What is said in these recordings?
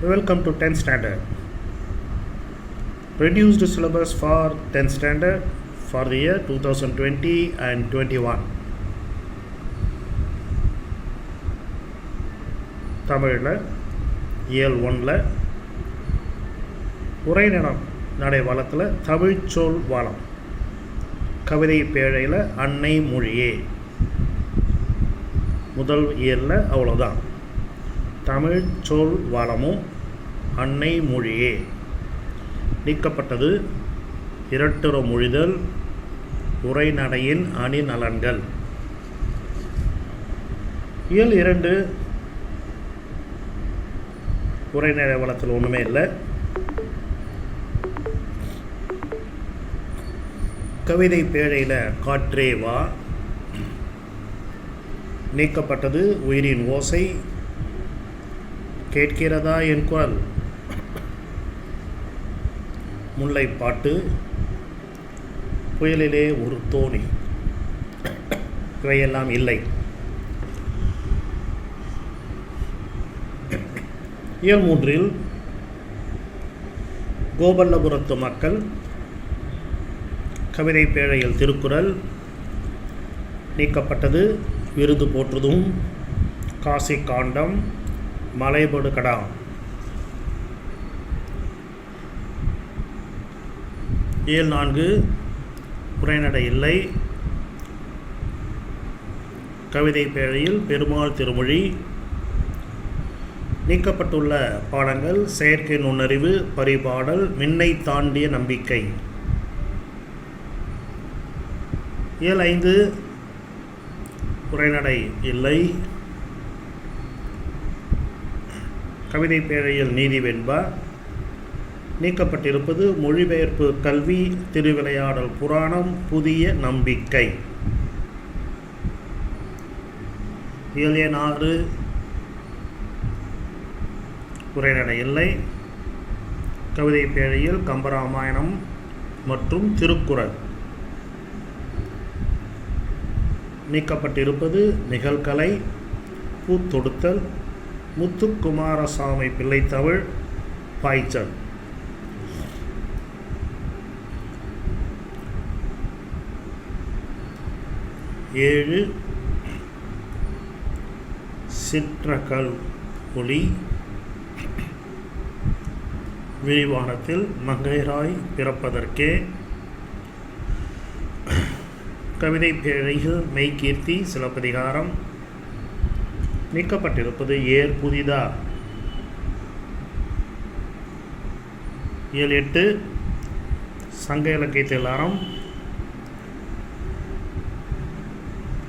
Welcome to 10th standard. Reduced syllabus for 10th standard for the year 2020 and 21. தமிழில் இயல் 1ல் உரைநடம் நடை வளத்தில் தமிழ்ச்சொல் வளம் கவிதை பேழையில் அன்னை மொழியே முதல் இயலில் அவ்வளோதான். தமிழ்ச்சொல் வளமும் அன்னை மொழியே நீக்கப்பட்டது. இரட்டுற மொழிதல், உரைநடையின் அணிநலன்கள். இயல் 2 உரைநடை வளத்தில் ஒன்றுமே இல்லை. கவிதை பேழையில் காற்றே வா நீக்கப்பட்டது. உயிரின் ஓசை, கேட்கிறதா என் குரல், முல்லைப்பாட்டு, புயலிலே ஒரு தோணி, இவையெல்லாம் இல்லை. இயல் 3 கோபல்லபுரத்து மக்கள் கவிதை பேழையில் திருக்குறள் நீக்கப்பட்டது. விருது போற்றுதும், காசி காண்டம், மலைபடு கடா. இயல் 4 உரைநடை இல்லை. கவிதை பேழையில் பெருமாள் திருமொழி நீக்கப்பட்டுள்ள பாடங்கள் செயற்கை நுண்ணறிவு, பரிபாடல், மின்னை தாண்டிய நம்பிக்கை. இயல் 5 உரைநடை இல்லை. கவிதை பேழையில் நீதி வெண்பா நீக்கப்பட்டிருப்பது. மொழிபெயர்ப்பு கல்வி, திருவிளையாடல் புராணம், புதிய நம்பிக்கை. இயல் 6 உரைநடை இல்லை. கவிதை பேழையில் கம்பராமாயணம் மற்றும் திருக்குறள் நீக்கப்பட்டிருப்பது. நிகழ்கலை, பூத்தொடுத்தல், முத்துக்குமாரசாமி பிள்ளைத்தமிழ், பாய்ச்சல். ஏழு சிற்றகல் ஒளி விரிவானத்தில் மங்கையராய் பிறப்பதற்கே. கவிதை பேழையில் மெய்கீர்த்தி, சிலப்பதிகாரம் நீக்கப்பட்டிருப்பது. ஏர் புதிதா. இயல் 8 சங்க இலக்கியத்தில் அறம்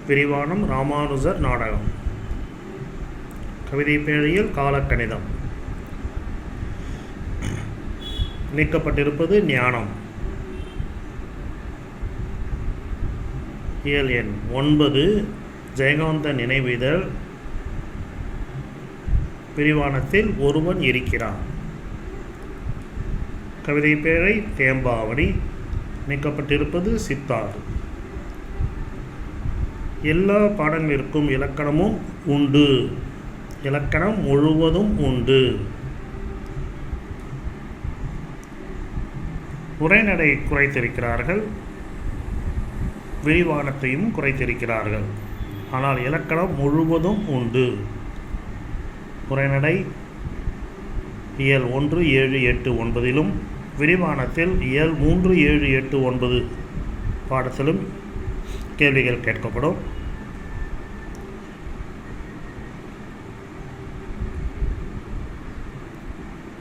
விரிவானம், ராமானுஜர் நாடகம். கவிதை பேழையில் காலக்கணிதம் நீக்கப்பட்டிருப்பது. ஞானம். இயல் எண் 9 ஜெயகாந்தன் நினைவிதழ் விரிவானத்தில் ஒருவன் இருக்கிறான். கவிதை பேழை தேம்பாவணி நீக்கப்பட்டிருப்பது. சித்தாறு. எல்லா பாடங்களிற்கும் இலக்கணமும் உண்டு. இலக்கணம் முழுவதும் உண்டு. உரைநடை குறைத்திருக்கிறார்கள், விரிவானத்தையும் குறைத்திருக்கிறார்கள். ஆனால் இலக்கணம் முழுவதும் உண்டு. உரைநடை இயல் 1, 7, 8, 9 விரிவானத்தில் இயல் 3, 7, 8, 9 பாடத்திலும் கேள்விகள் கேட்கப்படும்.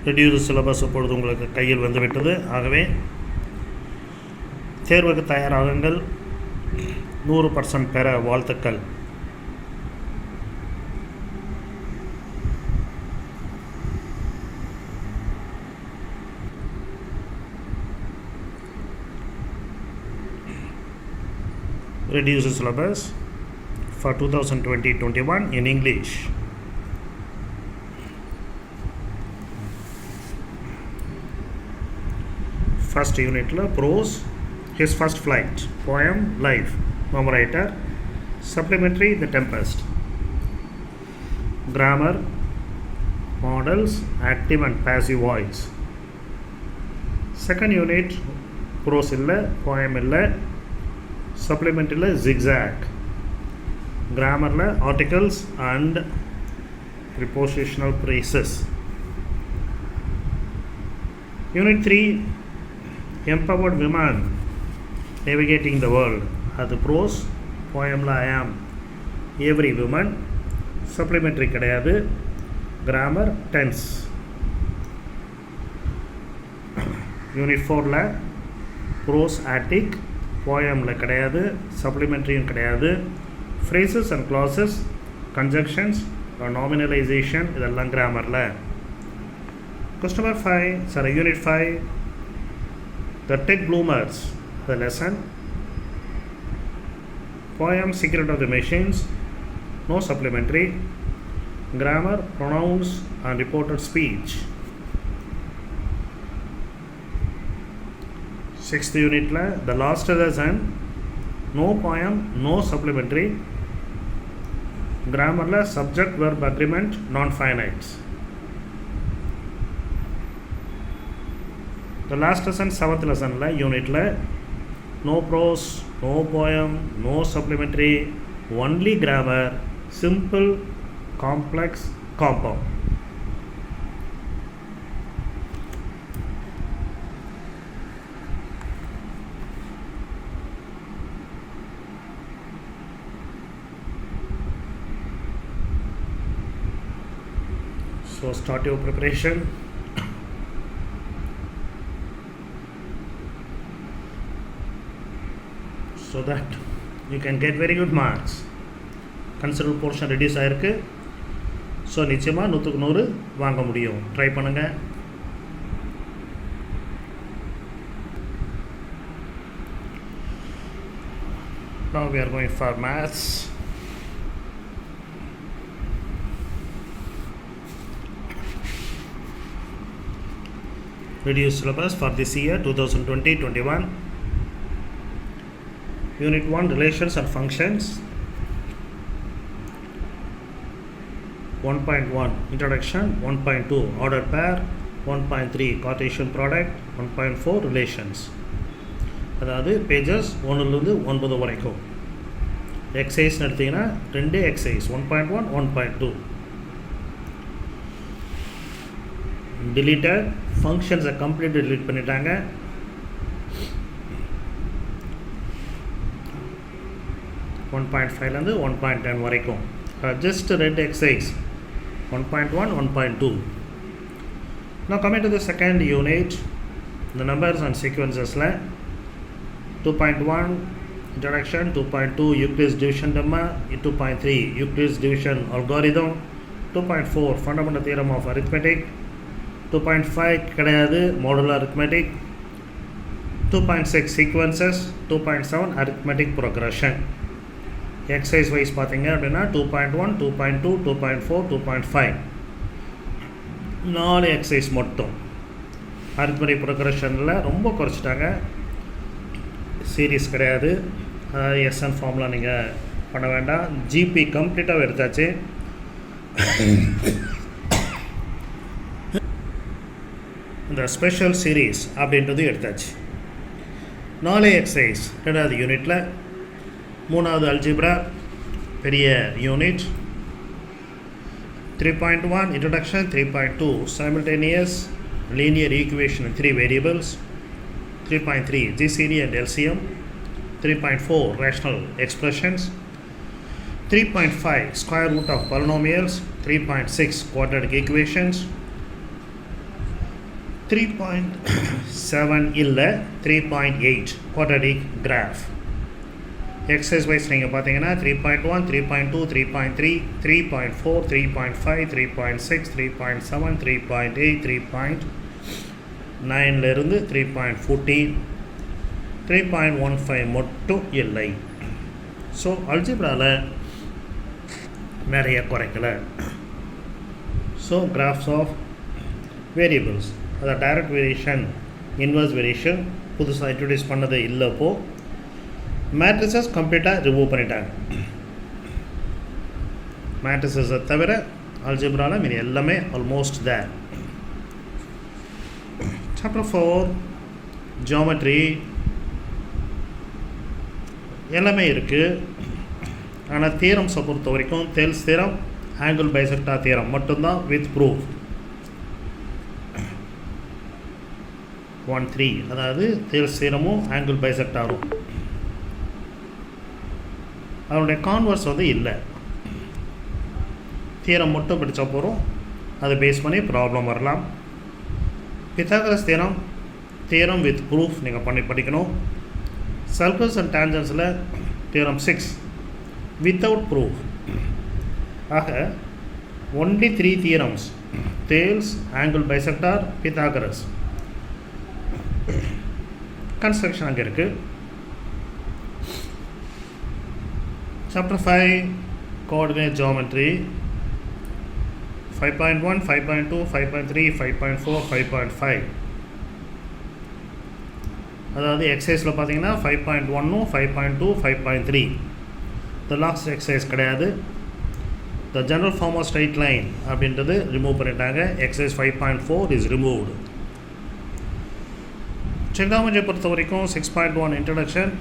ரெடியூஸ் சிலபஸ் இப்பொழுது உங்களுக்கு கையில் வந்துவிட்டது. ஆகவே தேர்வுக்கு தயாராகுங்கள். 100% பெற வாழ்த்துக்கள். Reduce syllabus for 2020-21 in English. First unit prose, his first flight, poem, life, memorator, supplementary, The Tempest. Grammar, models, active and passive voice. Second unit, prose illa, poem illa, supplement illa, zigzag. Grammar la, articles and prepositional phrases. Unit 3, empowered women navigating the world. அது prose, poem la, I am every woman. Supplementary கிடையாது. Grammar, tense. Unit 4 la, prose, attic, poem la கிடையாது. Supplementary கிடையாது. Phrases and clauses, conjunctions, nominalization இதெல்லாம் grammar la. Question number 5, unit 5, the tech bloomers, the lesson. Poem, secret of the machines, no supplementary. Grammar, pronouns and reported speech. 6th unit la, the last lesson, no poem, no supplementary. Grammar la, subject verb agreement, non-finites. The last lesson, 7th lesson la, unit la, no prose, no poem, no supplementary, only grammar, simple, complex, compound. So start your preparation. So that you can get very good marks. Considerable portion reduce ஆயிருக்கு. So நிச்சயமாக 100க்கு 100 வாங்க முடியும். Try பண்ணுங்கள். Now we are going for maths. Reduced syllabus for this year 2020-21. Unit 1, relations and functions. 1.1 introduction, 1.2 order pair, 1.3 Cartesian product, 1.4 relations. அதாவது pages 1லிருந்து 9 வரைக்கும். Exercise எடுத்தீங்கன்னா 2 exercise 1.1 1.2. deleted functions complete delete பண்ணிட்டாங்க. ஒன் 1.5லேருந்து 1.10 வரைக்கும் just 2 exercise 1.1 1.2. Now coming to the second unit, the numbers and sequences la, 2.1 introduction, 2.2 Euclid's division lemma, 2.3 Euclid's division algorithm, 2.4 fundamental theorem of arithmetic, 2.5 கிடையாது modular arithmetic, 2.6 sequences, 2.7 arithmetic progression. Exercise wise பார்த்தீங்க அப்படின்னா 2.1 2.2 2.4 2.5 4 exercise மட்டும். Arithmetic ப்ரோக்ரஷனில் ரொம்ப குறைச்சிட்டாங்க. Series கிடையாது. SN ஃபார்ம்லாம் நீங்கள் பண்ண வேண்டாம். GB கம்ப்ளீட்டாக எடுத்தாச்சு. இந்த ஸ்பெஷல் சீரீஸ் அப்படின்றது எடுத்தாச்சு. 4 எக்ஸசைஸ் 2வது யூனிட்டில். 3வது அல்ஜிப்ரா பெரிய unit. 3.1 introduction, 3.2 simultaneous linear equation in 3 variables, 3.3 GCD and LCM, 3.4 rational expressions, 3.5 square root of polynomials, 3.6 quadratic equations, 3.7 இல்லை 3.8 quadratic graph. எக்ஸசைஸ் வைஸ் நீங்கள் பார்த்தீங்கன்னா 3.1 3.2 3.3 3.4 3.5 3.6 3.7 3.8 3.9லேருந்து 3.14 3.15 மட்டும் இல்லை. ஸோ அல்ஜிப்ராவில் நிறைய குறைக்கலை. ஸோ கிராஃப்ஸ் ஆஃப் வேரியபிள்ஸ், அதை டைரக்ட் வேரியேஷன் இன்வர்ஸ் வேரியேஷன் புதுசாக introduce பண்ணது இல்லை. இப்போது மேட்ரிசஸ் கம்ப்ளீட்டாக ரிமூவ் பண்ணிட்டாங்க. மேட்ரிசஸை தவிர அல்ஜிப்ராவில் மீதி எல்லாமே ஆல்மோஸ்ட் தேர். சாப்டர் 4 ஜியோமெட்ரி எல்லாமே இருக்குது. ஆனால் தியரம்ஸை பொறுத்த வரைக்கும் தேல்ஸ் தியரம், ஆங்கிள் பைசெக்டார் தியரம் மட்டும்தான் வித் ப்ரூஃப். 1, 3 அதாவது தேல்ஸ் தியரமும் ஆங்கிள் பைசெக்டாரும். அதனுடைய கான்வர்ஸ் இல்லை. தியரம் மட்டும் படித்தா போகிறோம், அதை பேஸ் பண்ணி ப்ராப்ளம் வரலாம். Pythagoras theorem, theorem with proof நீங்கள் படிக்கணும். சர்க்கிள்ஸ் அண்ட் டேஞ்சன்ஸில் தியரம் 6 வித்தவுட் ப்ரூஃப். ஆக only 3 theorems, Thales, angle bisector, Pythagoras. Construction அங்கே இருக்குது. Chapter 5 coordinate geometry 5.1, 5.2, 5.3, 5.4, 5.5. அதாவது எக்ஸசைஸில் பார்த்தீங்கன்னா 5.1, 5.2, 5.3 த லாஸ்ட் எக்ஸசைஸ் கிடையாது. The general form of straight line அப்படின்றது ரிமூவ் பண்ணிட்டாங்க. Exercise 5.4 is removed. ட்ரிகோனோமெட்ரியை பொறுத்த வரைக்கும் 6.1 இன்ட்ரடக்ஷன்.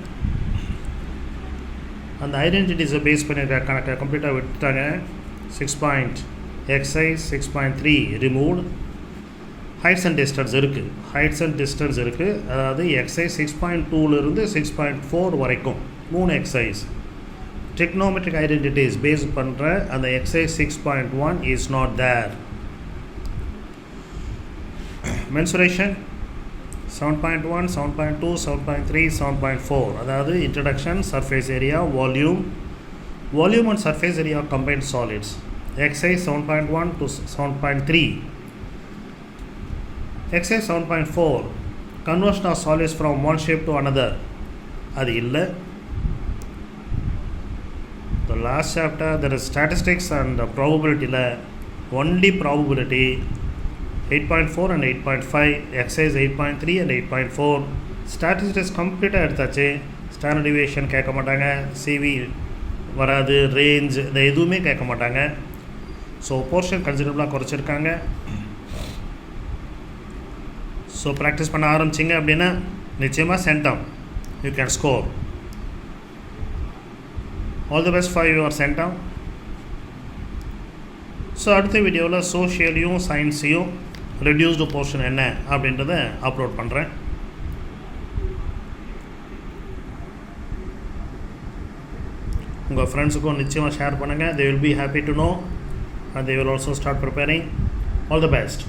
அந்த ஐடென்டிட்டிஸை பேஸ் பண்ணியிருக்க கணக்கை கம்ப்ளீட்டாக விட்டுட்டாங்க. 6. Exercise 6.3 removed. Heights and distance இருக்குது. ஹைட்ஸ் அண்ட் டிஸ்டன்ஸ் இருக்குது. அதாவது எக்ஸசைஸ் 6.2லேருந்து 6.4 வரைக்கும் 3 எக்ஸசைஸ் ட்ரிகோனோமெட்ரிக் ஐடென்டிட்டிஸ் பேஸ் பண்ணுற அந்த exercise 6.1 is not there. Mensuration 7.1, 7.2, 7.3, 7.4 அதாவது introduction, surface area, volume and surface area combined solids. Exercise 7.1 to 7.3. Exercise 7.4 conversion of solids from one shape to another. அது இல்லை. The last chapter there is statistics and probability. Only probability 8.4 and 8.5. Exercise 8.3 and 8.4. Statistics கம்ப்ளீட்டாக எடுத்தாச்சு. Standard deviation கேட்க மாட்டாங்க, CV வராது, range இதை எதுவுமே கேட்க மாட்டாங்க. ஸோ போர்ஷன் கன்சிடரபுளாக குறைச்சிருக்காங்க. ஸோ ப்ராக்டிஸ் பண்ண ஆரம்பிச்சிங்க அப்படின்னா நிச்சயமாக centum you can score. All the best for your centum. So அடுத்த வீடியோவில் சோஷியலையும் சயின்ஸையும் ரெடியூஸ்டு போர்ஷன் என்ன அப்படின்றத அப்லோட் பண்ணுறேன். உங்கள் ஃப்ரெண்ட்ஸுக்கும் நிச்சயமாக ஷேர் பண்ணுங்கள். they will be happy to know and they will also start preparing. All the best.